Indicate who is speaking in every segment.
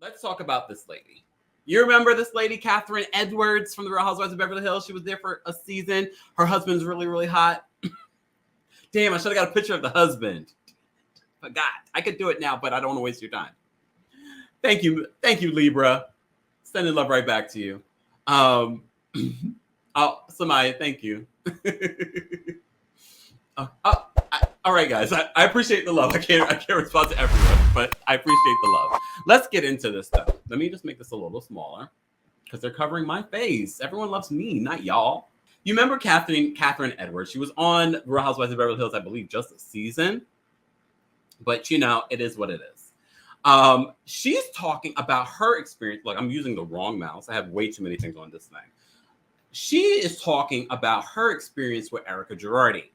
Speaker 1: Let's talk about this lady. You remember this lady, Kathryn Edwards from the Real Housewives of Beverly Hills? She was there for a season. Her husband's really, really hot. Damn, I should have got a picture of the husband. Forgot. I could do it now, but I don't want to waste your time. Thank you, Libra. Sending love right back to you. Somebody, thank you. All right, guys. I appreciate the love. I can't respond to everyone, but I appreciate the love. Let's get into this stuff. Let me just make this a little smaller because they're covering my face. Everyone loves me, not y'all. You remember Kathryn Edwards? She was on Real Housewives of Beverly Hills, I believe, just a season. But it is what it is. She's talking about her experience. Look, I'm using the wrong mouse. I have way too many things on this thing. She is talking about her experience with Erika Girardi.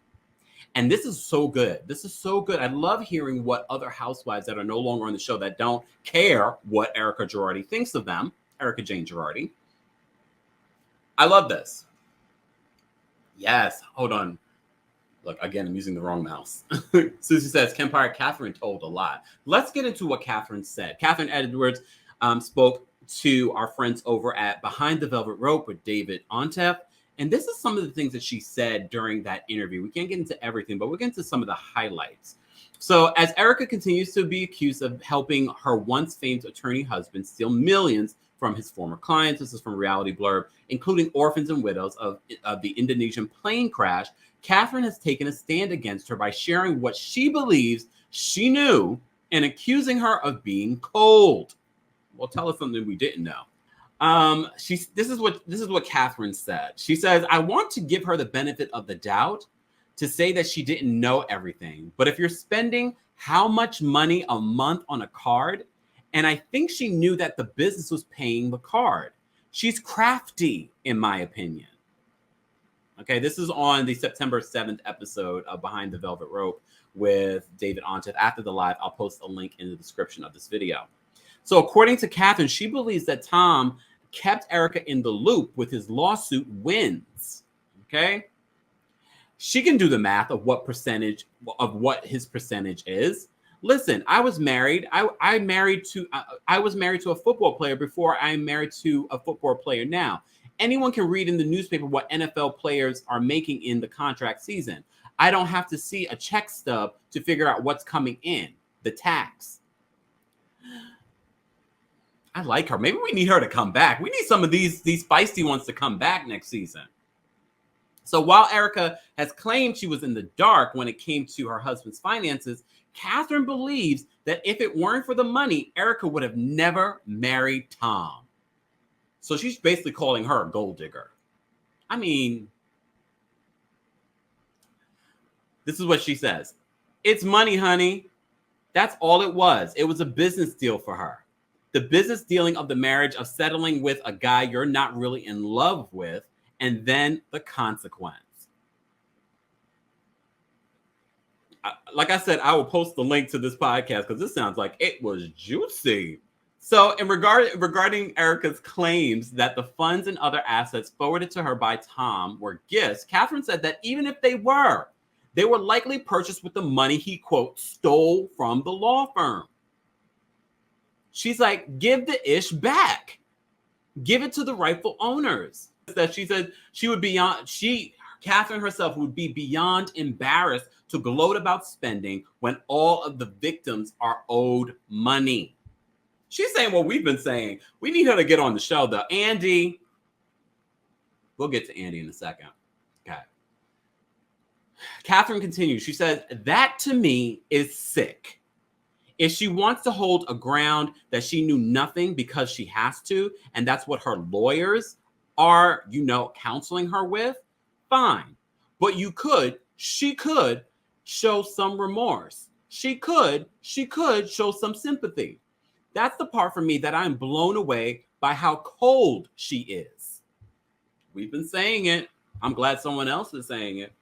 Speaker 1: And this is so good. This is so good. I love hearing what other housewives that are no longer on the show that don't care what Erika Girardi thinks of them. Erika Jayne Girardi. I love this. Yes. Hold on. Look, again, I'm using the wrong mouse. Susie says, Kempire, Kathryn told a lot. Let's get into what Kathryn said. Kathryn Edwards spoke to our friends over at Behind the Velvet Rope with David Ontef. And this is some of the things that she said during that interview. We can't get into everything, but we'll get into some of the highlights. So as Erika continues to be accused of helping her once famed attorney husband steal millions from his former clients, this is from Reality Blurb, including orphans and widows of the Indonesian plane crash, Kathryn has taken a stand against her by sharing what she believes she knew and accusing her of being cold. Well, tell us something we didn't know. This is what Kathryn said. She says, I want to give her the benefit of the doubt to say that she didn't know everything. But if you're spending how much money a month on a card, and I think she knew that the business was paying the card. She's crafty, in my opinion. Okay, this is on the September 7th episode of Behind the Velvet Rope with David Ontef. After the live, I'll post a link in the description of this video. So according to Kathryn, she believes that Tom kept Erika in the loop with his lawsuit wins. Okay? She can do the math of what his percentage is. Listen, I was married. I was married to a football player before I'm married to a football player now. Anyone can read in the newspaper what NFL players are making in the contract season. I don't have to see a check stub to figure out what's coming in, the tax. I like her. Maybe we need her to come back. We need some of these feisty ones to come back next season. So while Erika has claimed she was in the dark when it came to her husband's finances, Kathryn believes that if it weren't for the money, Erika would have never married Tom. So she's basically calling her a gold digger. I mean, this is what she says. It's money, honey. That's all it was. It was a business deal for her. The business dealing of the marriage, of settling with a guy you're not really in love with, and then the consequence. Like I said, I will post the link to this podcast because this sounds like it was juicy. So regarding Erika's claims that the funds and other assets forwarded to her by Tom were gifts, Kathryn said that even if they were likely purchased with the money he, quote, stole from the law firm. She's like, give the ish back. Give it to the rightful owners. That she said Kathryn herself would be beyond embarrassed to gloat about spending when all of the victims are owed money. She's saying what we've been saying. We need her to get on the show, though. Andy. We'll get to Andy in a second. Okay. Kathryn continues. She says, that to me is sick. If she wants to hold a ground that she knew nothing because she has to, and that's what her lawyers are, counseling her with, fine. But she could show some remorse. She could show some sympathy. That's the part for me that I'm blown away by how cold she is. We've been saying it. I'm glad someone else is saying it.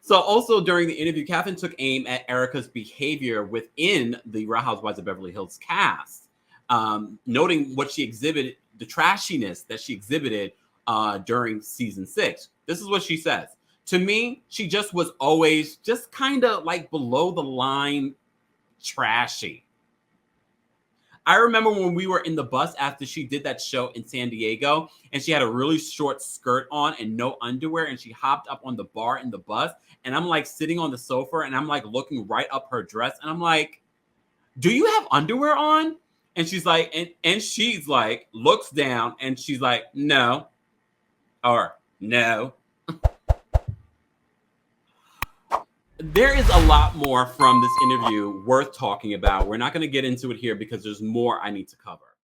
Speaker 1: So also during the interview, Kathryn took aim at Erika's behavior within the Real Housewives of Beverly Hills cast, noting what she exhibited, the trashiness that she exhibited during season 6. This is what she says. To me, she just was always just kind of like below the line trashy. I remember when we were in the bus after she did that show in San Diego, and she had a really short skirt on and no underwear, and she hopped up on the bar in the bus, and I'm like sitting on the sofa, and I'm like looking right up her dress, and I'm like, do you have underwear on? And she's like, and she's like, looks down, and she's like, no, or no. There is a lot more from this interview worth talking about. We're not going to get into it here because there's more I need to cover.